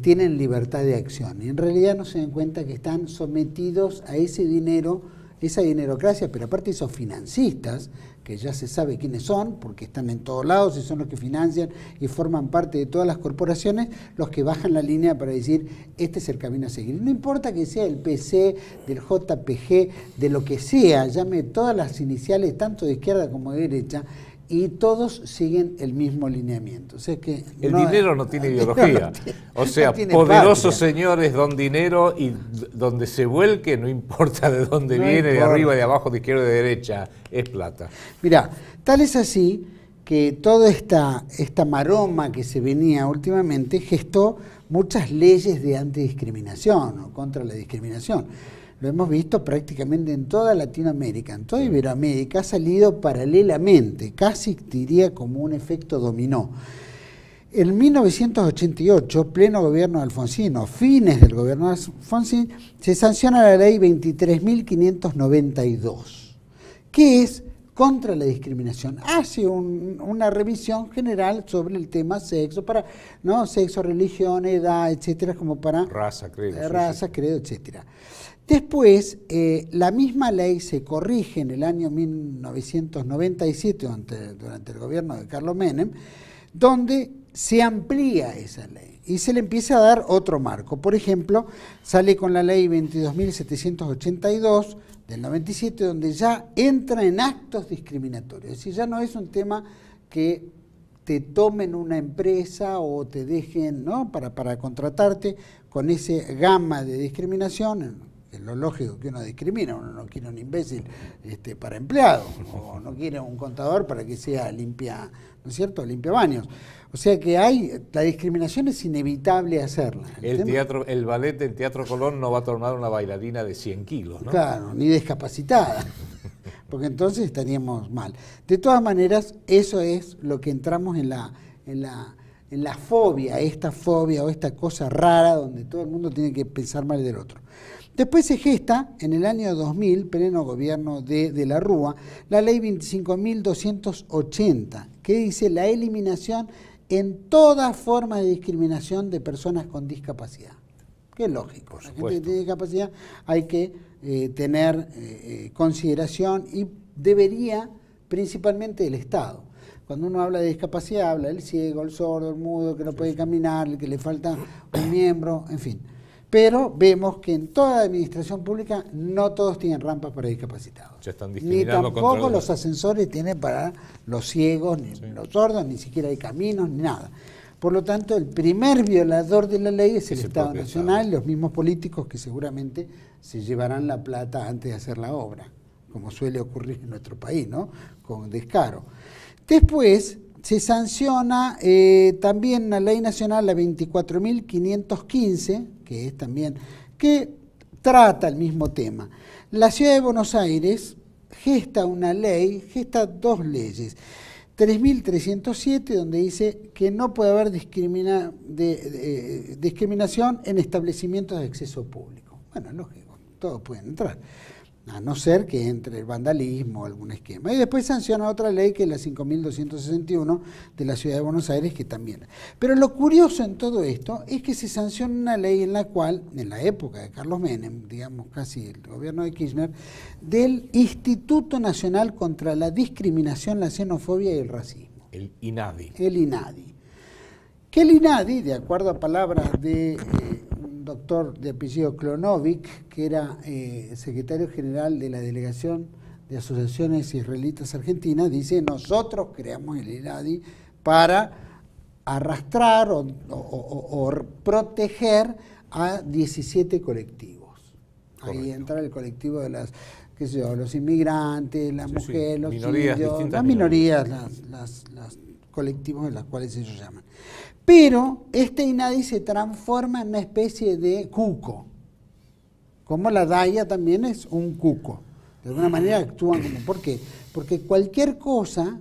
tienen libertad de acción y en realidad no se dan cuenta que están sometidos a ese dinero, esa dinerocracia, pero aparte esos financistas, que ya se sabe quiénes son, porque están en todos lados y son los que financian y forman parte de todas las corporaciones, los que bajan la línea para decir, este es el camino a seguir. No importa que sea el PC, del JPG, de lo que sea, llame todas las iniciales, tanto de izquierda como de derecha, y todos siguen el mismo lineamiento. O sea que el dinero no tiene ideología. O sea, poderosos señores don dinero, y donde se vuelque, no importa de dónde viene, de arriba, de abajo, de izquierda, de derecha, es plata. Mirá, tal es así que toda esta maroma que se venía últimamente gestó muchas leyes de antidiscriminación o contra la discriminación. Lo hemos visto prácticamente en toda Latinoamérica, en toda Iberoamérica, ha salido paralelamente, casi diría como un efecto dominó. En 1988, pleno gobierno de Alfonsín, o fines del gobierno de Alfonsín, se sanciona la ley 23.592, que es contra la discriminación. Hace una revisión general sobre el tema sexo, para sexo, religión, edad, etcétera, como para raza, credo, credo, etcétera. Después, la misma ley se corrige en el año 1997, durante el gobierno de Carlos Menem, donde se amplía esa ley y se le empieza a dar otro marco. Por ejemplo, sale con la ley 22.782 del 97, donde ya entra en actos discriminatorios. Es decir, ya no es un tema que te tomen una empresa o te dejen para contratarte con ese gama de discriminación. Es lo lógico que uno discrimina, uno no quiere un imbécil para empleado, o no quiere un contador para que sea limpia, ¿no es cierto?, limpia baños. O sea que la discriminación es inevitable hacerla. El ballet del Teatro Colón no va a tomar una bailarina de 100 kilos, ¿no? Claro, ni discapacitada, porque entonces estaríamos mal. De todas maneras, eso es lo que entramos en la fobia, esta fobia o esta cosa rara donde todo el mundo tiene que pensar mal del otro. Después se gesta, en el año 2000, pleno gobierno de la Rúa, la ley 25.280, que dice la eliminación en toda forma de discriminación de personas con discapacidad. Que es lógico, la gente que tiene discapacidad hay que tener consideración, y debería principalmente el Estado. Cuando uno habla de discapacidad, habla del ciego, el sordo, el mudo, que no puede caminar, el que le falta un miembro, en fin. Pero vemos que en toda administración pública no todos tienen rampas para discapacitados. Se están Ni tampoco los ascensores tienen para los ciegos, ni los sordos, ni siquiera hay caminos, ni nada. Por lo tanto, el primer violador de la ley es el Estado Nacional, los mismos políticos que seguramente se llevarán la plata antes de hacer la obra, como suele ocurrir en nuestro país, ¿no?, con descaro. Después se sanciona también una ley nacional, la 24.515, que es también, que trata el mismo tema. La Ciudad de Buenos Aires gesta dos leyes. 3.307, donde dice que no puede haber discriminación en establecimientos de acceso público. Bueno, lógico, todos pueden entrar, a no ser que entre el vandalismo o algún esquema. Y después sanciona otra ley, que es la 5.261 de la Ciudad de Buenos Aires, que también. Pero lo curioso en todo esto es que se sanciona una ley en la cual, en la época de Carlos Menem, digamos casi el gobierno de Kirchner, del Instituto Nacional contra la Discriminación, la Xenofobia y el Racismo. El INADI. El INADI. Que el INADI, de acuerdo a palabras de un doctor de apellido Klonovic, que era secretario general de la Delegación de Asociaciones Israelitas Argentinas, dice: nosotros creamos el INADI para arrastrar o proteger a 17 colectivos. Correcto. Ahí entra el colectivo de las, qué sé yo, los inmigrantes, las mujeres, los minorías, indios, las minorías, las colectivos en los cuales ellos llaman. Pero este INADI se transforma en una especie de cuco, como la DAIA también es un cuco. De alguna manera actúan como... ¿Por qué? Porque cualquier cosa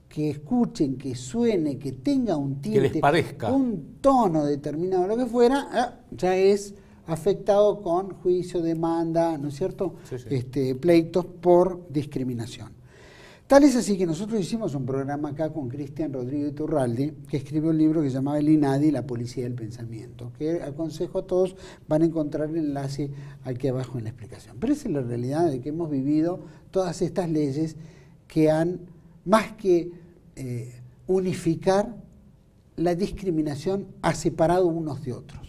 que escuchen, que suene, que tenga un tinte, que les parezca, un tono determinado, lo que fuera, ya es afectado con juicio, demanda, ¿no es cierto? Sí, sí. Pleitos por discriminación. Tal es así que nosotros hicimos un programa acá con Cristian Rodrigo Iturralde, que escribió un libro que se llamaba El INADI, la policía del pensamiento, que aconsejo a todos, van a encontrar el enlace aquí abajo en la explicación. Pero esa es la realidad de que hemos vivido todas estas leyes que han, más que unificar, la discriminación ha separado unos de otros.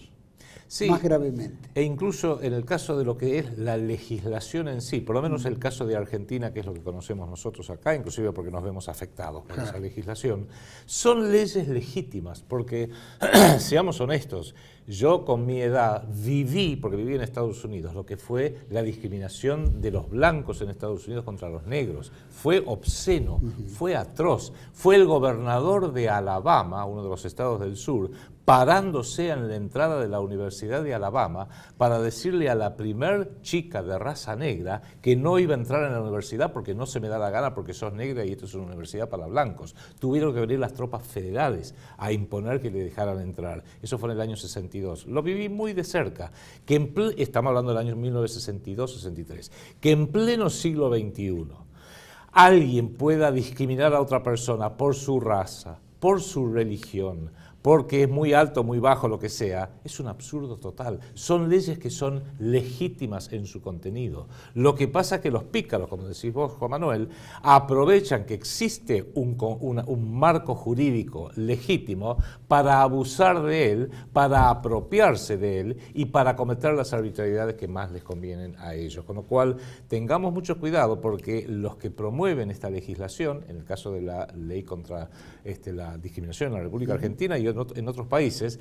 Sí, más gravemente. E incluso en el caso de lo que es la legislación en sí, por lo menos el caso de Argentina, que es lo que conocemos nosotros acá, inclusive porque nos vemos afectados por esa legislación, son leyes legítimas, porque, seamos honestos, yo con mi edad viví, porque viví en Estados Unidos, lo que fue la discriminación de los blancos en Estados Unidos contra los negros. Fue obsceno, fue atroz. Fue el gobernador de Alabama, uno de los estados del sur, parándose en la entrada de la Universidad de Alabama para decirle a la primer chica de raza negra que no iba a entrar en la universidad porque no se me da la gana porque sos negra y esto es una universidad para blancos. Tuvieron que venir las tropas federales a imponer que le dejaran entrar. Eso fue en el año 62. Lo viví muy de cerca. Estamos hablando del año 1962-63. Que en pleno siglo XXI alguien pueda discriminar a otra persona por su raza, por su religión, porque es muy alto, muy bajo, lo que sea, es un absurdo total. Son leyes que son legítimas en su contenido. Lo que pasa es que los pícaros, como decís vos, Juan Manuel, aprovechan que existe un marco jurídico legítimo para abusar de él, para apropiarse de él y para cometer las arbitrariedades que más les convienen a ellos. Con lo cual, tengamos mucho cuidado porque los que promueven esta legislación, en el caso de la ley contra la discriminación en la República Argentina y en otros países,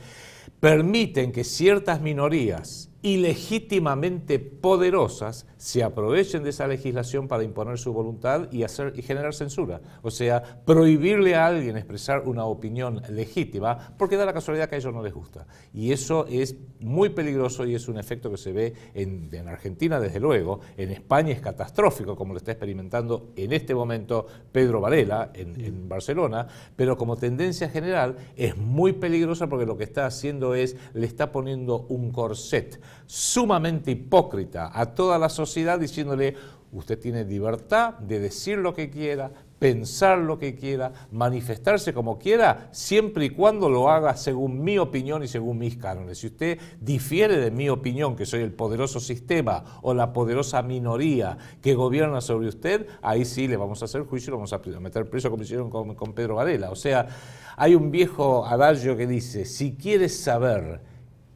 permiten que ciertas minorías ilegítimamente poderosas se aprovechen de esa legislación para imponer su voluntad y generar censura. O sea, prohibirle a alguien expresar una opinión legítima porque da la casualidad que a ellos no les gusta. Y eso es muy peligroso y es un efecto que se ve en Argentina, desde luego. En España es catastrófico, como lo está experimentando en este momento Pedro Varela en Barcelona, pero como tendencia general es muy peligrosa porque lo que está haciendo es, le está poniendo un corset sumamente hipócrita a toda la sociedad diciéndole: usted tiene libertad de decir lo que quiera, pensar lo que quiera, manifestarse como quiera, siempre y cuando lo haga según mi opinión y según mis cánones. Si usted difiere de mi opinión, que soy el poderoso sistema o la poderosa minoría que gobierna sobre usted, ahí sí le vamos a hacer juicio y lo vamos a meter preso como hicieron con Pedro Varela. O sea, hay un viejo adagio que dice: si quieres saber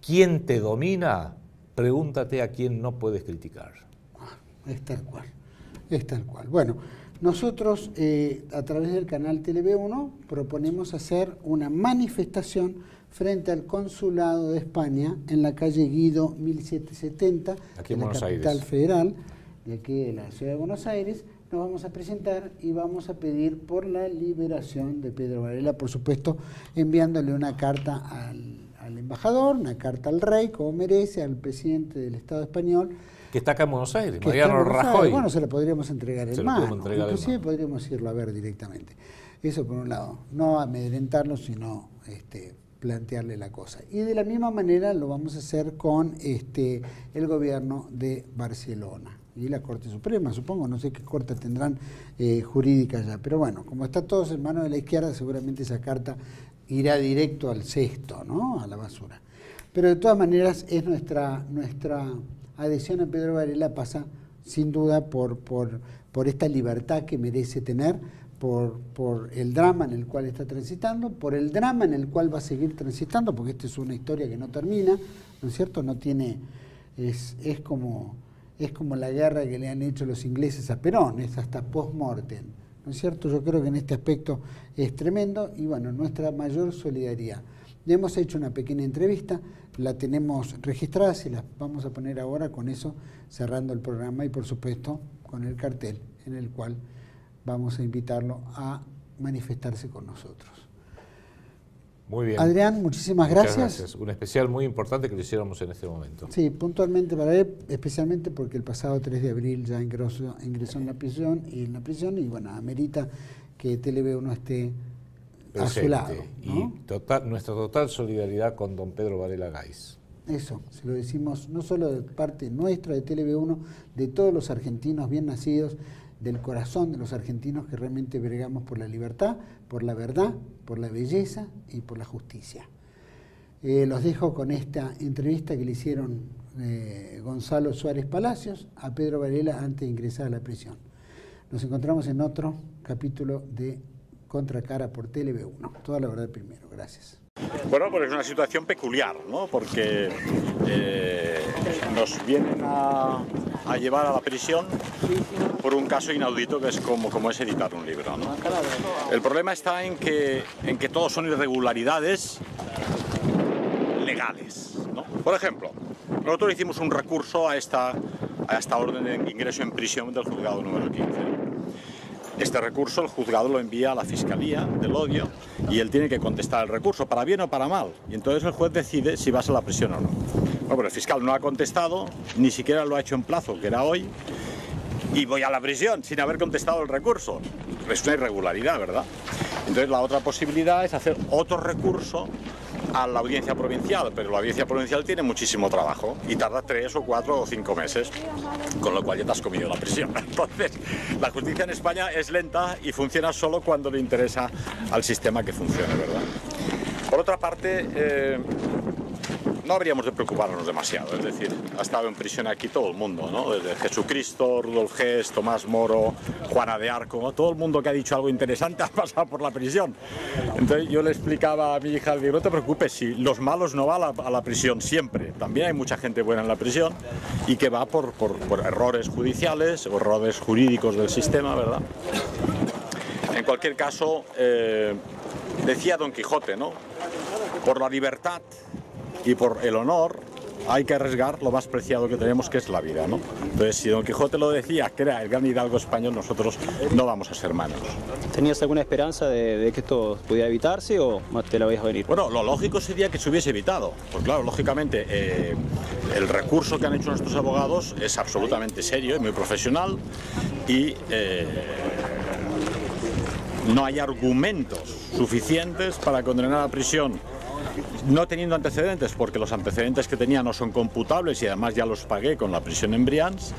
quién te domina, pregúntate a quién no puedes criticar. Es tal cual, es tal cual. Bueno, nosotros a través del canal TLV1 proponemos hacer una manifestación frente al Consulado de España en la calle Guido 1770, aquí en la Buenos capital Aires federal, de aquí de la ciudad de Buenos Aires, nos vamos a presentar y vamos a pedir por la liberación de Pedro Varela, por supuesto, enviándole una carta al embajador, una carta al rey, como merece, al presidente del Estado español. Que está acá en Buenos Aires, Mariano Rajoy. Bueno, se la podríamos entregar en mano, inclusive podríamos irlo a ver directamente. Eso por un lado, no amedrentarlo, sino plantearle la cosa. Y de la misma manera lo vamos a hacer con el gobierno de Barcelona y la Corte Suprema, supongo, no sé qué corte tendrán jurídica ya, pero bueno, como está todos en manos de la izquierda, seguramente esa carta irá directo al cesto, ¿no? A la basura. Pero de todas maneras es nuestra adhesión a Pedro Varela pasa sin duda por esta libertad que merece tener, por el drama en el cual está transitando, por el drama en el cual va a seguir transitando, porque esta es una historia que no termina, ¿no es cierto? No tiene, es como la guerra que le han hecho los ingleses a Perón, es hasta post-mortem, ¿no es cierto? Yo creo que en este aspecto es tremendo y bueno, nuestra mayor solidaridad. Ya hemos hecho una pequeña entrevista, la tenemos registrada, se la vamos a poner ahora, con eso cerrando el programa y por supuesto con el cartel en el cual vamos a invitarlo a manifestarse con nosotros. Muy bien. Adrián, muchísimas gracias. Un especial muy importante que lo hiciéramos en este momento. Sí, puntualmente para él, especialmente porque el pasado 3 de abril ya ingresó en la prisión y bueno, amerita que TLV1 esté presente, a su lado, ¿no? Y nuestra total solidaridad con don Pedro Varela Gais. Eso, se lo decimos no solo de parte nuestra de TLV1, de todos los argentinos bien nacidos, del corazón de los argentinos que realmente bregamos por la libertad, por la verdad, por la belleza y por la justicia. Los dejo con esta entrevista que le hicieron Gonzalo Suárez Palacios a Pedro Varela antes de ingresar a la prisión. Nos encontramos en otro capítulo de Contracara por TLV1. Toda la verdad primero. Gracias. Bueno, pues es una situación peculiar, ¿no? Porque nos vienen a llevar a la prisión por un caso inaudito que es como es editar un libro, ¿no? El problema está en que todos son irregularidades legales, ¿no? Por ejemplo, nosotros hicimos un recurso a esta orden de ingreso en prisión del juzgado número 15. Este recurso el juzgado lo envía a la Fiscalía del Odio y él tiene que contestar el recurso, para bien o para mal. Y entonces el juez decide si vas a la prisión o no. Bueno, pero el fiscal no ha contestado, ni siquiera lo ha hecho en plazo, que era hoy, y voy a la prisión sin haber contestado el recurso. Es una irregularidad, ¿verdad? Entonces la otra posibilidad es hacer otro recurso a la audiencia provincial, pero la audiencia provincial tiene muchísimo trabajo y tarda 3 o 4 o 5 meses, con lo cual ya te has comido la prisión. Entonces, la justicia en España es lenta y funciona solo cuando le interesa al sistema que funcione, ¿verdad? Por otra parte, no habríamos de preocuparnos demasiado, es decir, ha estado en prisión aquí todo el mundo, ¿no? Desde Jesucristo, Rudolf Hess, Tomás Moro, Juana de Arco, ¿no? Todo el mundo que ha dicho algo interesante ha pasado por la prisión. Entonces yo le explicaba a mi hija, digo, no te preocupes, si los malos no van a la prisión siempre, también hay mucha gente buena en la prisión y que va por errores judiciales o errores jurídicos del sistema, ¿verdad? En cualquier caso, decía Don Quijote, ¿no? Por la libertad y por el honor hay que arriesgar lo más preciado que tenemos, que es la vida, ¿no? Entonces, si Don Quijote lo decía, que era el gran hidalgo español, nosotros no vamos a ser malos. ¿Tenías alguna esperanza de que esto pudiera evitarse o te la veías venir? Bueno, lo lógico sería que se hubiese evitado. Pues claro, lógicamente, el recurso que han hecho nuestros abogados es absolutamente serio y muy profesional y no hay argumentos suficientes para condenar a prisión, no teniendo antecedentes, porque los antecedentes que tenía no son computables y además ya los pagué con la prisión en Brians,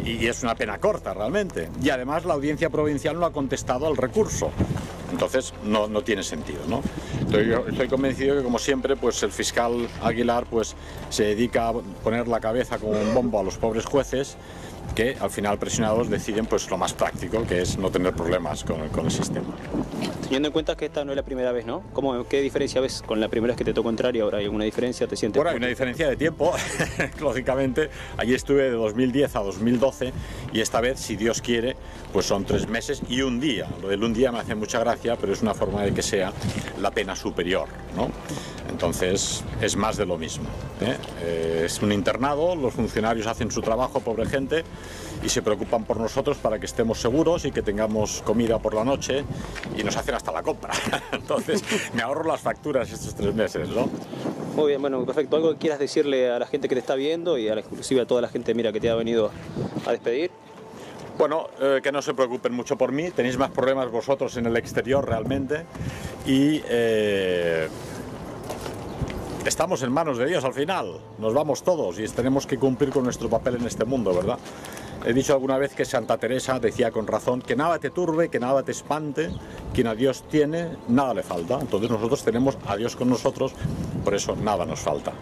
y es una pena corta realmente. Y además la audiencia provincial no ha contestado al recurso, entonces no tiene sentido, ¿no? Entonces yo estoy convencido que, como siempre, pues el fiscal Aguilar pues se dedica a poner la cabeza como un bombo a los pobres jueces, que al final presionados deciden pues lo más práctico, que es no tener problemas con el sistema. Teniendo en cuenta que esta no es la primera vez, ¿no? ¿Qué diferencia ves con la primera vez que te tocó entrar y ahora? ¿Hay alguna diferencia? ¿Te sientes? Bueno, hay una diferencia de tiempo, lógicamente. Allí estuve de 2010 a 2012 y esta vez, si Dios quiere, pues son 3 meses y un día. Lo del un día me hace mucha gracia, pero es una forma de que sea la pena superior, ¿no? Entonces es más de lo mismo, ¿eh? Es un internado, los funcionarios hacen su trabajo, pobre gente, y se preocupan por nosotros para que estemos seguros y que tengamos comida por la noche y nos hacen hasta la compra. Entonces me ahorro las facturas estos 3 meses, ¿no? Muy bien, bueno, perfecto. ¿Algo que quieras decirle a la gente que te está viendo y inclusive a toda la gente, mira, que te ha venido a despedir? Bueno, que no se preocupen mucho por mí, tenéis más problemas vosotros en el exterior realmente y estamos en manos de Dios al final, nos vamos todos y tenemos que cumplir con nuestro papel en este mundo, ¿verdad? He dicho alguna vez que Santa Teresa decía con razón que nada te turbe, que nada te espante, quien a Dios tiene, nada le falta. Entonces nosotros tenemos a Dios con nosotros, por eso nada nos falta.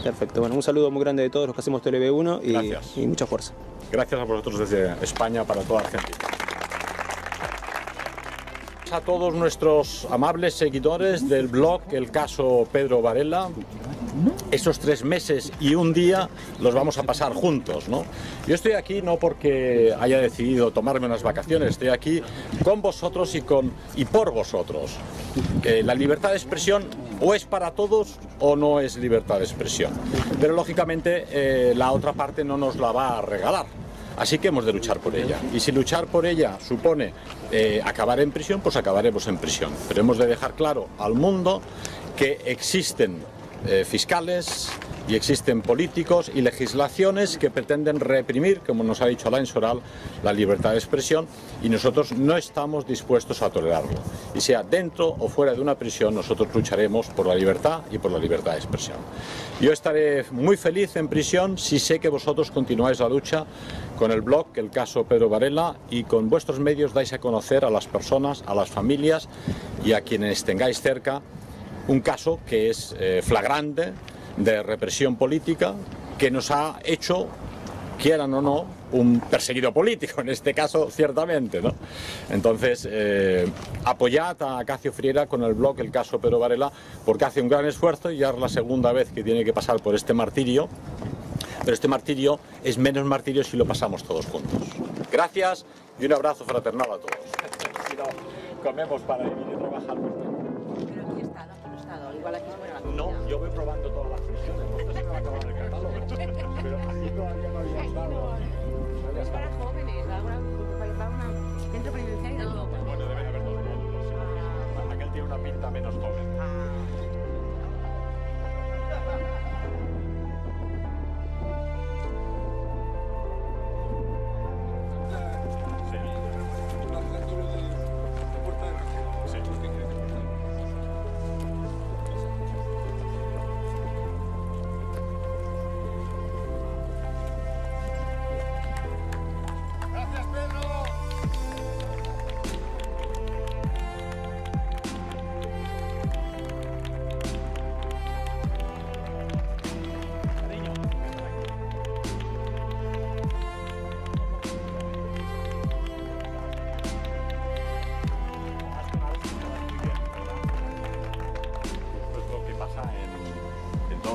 Perfecto, bueno, un saludo muy grande de todos los que hacemos TLV1 y mucha fuerza. Gracias a vosotros desde España para toda Argentina. A todos nuestros amables seguidores del blog El Caso Pedro Varela, esos 3 meses y un día los vamos a pasar juntos, ¿no? Yo estoy aquí no porque haya decidido tomarme unas vacaciones, estoy aquí con vosotros y por vosotros. La libertad de expresión o es para todos o no es libertad de expresión, pero lógicamente la otra parte no nos la va a regalar. Así que hemos de luchar por ella. Y si luchar por ella supone acabar en prisión, pues acabaremos en prisión. Pero hemos de dejar claro al mundo que existen fiscales y existen políticos y legislaciones que pretenden reprimir, como nos ha dicho Alain Soral, la libertad de expresión, y nosotros no estamos dispuestos a tolerarlo. Y sea dentro o fuera de una prisión, nosotros lucharemos por la libertad y por la libertad de expresión. Yo estaré muy feliz en prisión si sé que vosotros continuáis la lucha con el blog El Caso Pedro Varela y con vuestros medios dais a conocer a las personas, a las familias y a quienes tengáis cerca un caso que es flagrante de represión política que nos ha hecho, quieran o no, un perseguido político, en este caso ciertamente, ¿no? Entonces, apoyad a Acacio Friera con el blog El Caso Pedro Varela porque hace un gran esfuerzo y ya es la segunda vez que tiene que pasar por este martirio, pero este martirio es menos martirio si lo pasamos todos juntos. Gracias y un abrazo fraternal a todos. Si no, comemos para ir a trabajar. Pero aquí está, no está, igual aquí fuera la comida. No, yo voy probando todas las prisiones, no sé si me va a acabar el catálogo, pero aquí todavía no había estado. Es para jóvenes, va un centro penitenciario de todo. Bueno, deben haber 2 módulos. Aquel tiene una pinta menos joven.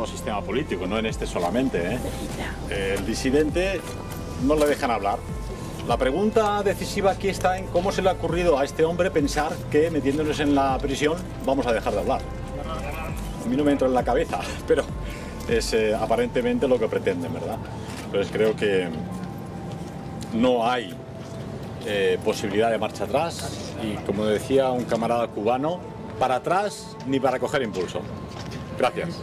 Sistema político, no en este solamente, ¿eh? El disidente no le dejan hablar. La pregunta decisiva aquí está en cómo se le ha ocurrido a este hombre pensar que metiéndonos en la prisión vamos a dejar de hablar. A mí no me entra en la cabeza, pero es aparentemente lo que pretenden, ¿verdad? Entonces creo que no hay posibilidad de marcha atrás y, como decía un camarada cubano, para atrás ni para coger impulso. Gracias.